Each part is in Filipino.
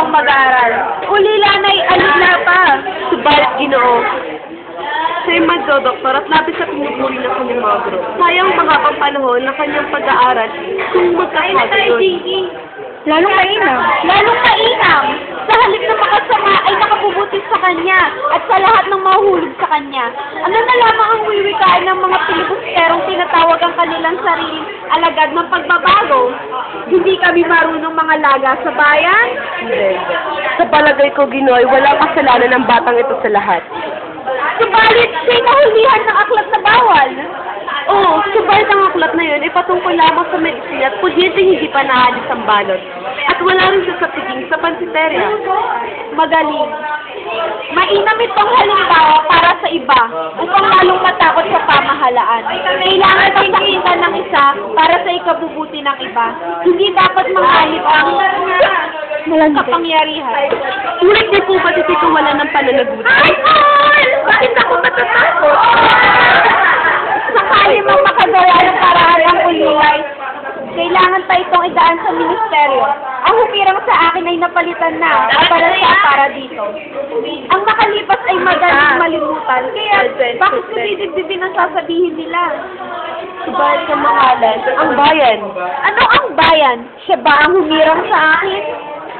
akong mag-aaral. Ulila na'y alila pa. Subalit, Ginoo, siya'y magdodoktor at labis sa pinupuri ng kanyang mga guro. Sayang mahabang panahon na kanyang pag-aaral kung magkakagayon. Lalong mainam. Lalong mainam. Sa halip na makasama ay nakabubuti sa kanya at sa lahat ng mahulog sa kanya. Ano na lamang ang wiwikain ng mga pilibusterong tinatawag ang kanilang sariling alagad ng pagbabago? Hindi kami marunong mga laga sa bayan? Hindi. Sa palagay ko, Ginoo, walang kasalanan ng batang ito sa lahat. Subalit, siya'y nahulihan ng aklat na bawal. Oo, subalit ang aklat na yun ay patungkol lamang sa medisina at pudyente hindi pa naalis ang balot. At wala rin siya sa piging sa pansiterya. Magaling. Mainam itong halimbawa para sa iba upang lalong matakot sa pamahalaan. Kailangan paksakitan ng isa para sa ikabubuti ng iba. Hindi dapat mangalit ang kapangyarihan. Ngunit di po ba ito wala ng pananagutan? Ay, Paul! Bakit ako matatakot? Sakali mang makagawa ng paraan ang ulilay, kailangan pa itong idaan sa ministeryo. Ang humirang sa akin ay napalitan na, para para dito. Ang makalipas ay madaling malimutan, kaya bakit ko didibdibin ang sasabihin nila? Subalit sa mahalan, ang bayan. Ano ang bayan? Siya ba ang humirang sa akin?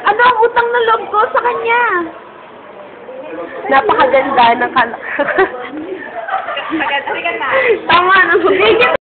Ano ang utang na loob ko sa kanya? Napakaganda ng Maganda na. Tama na.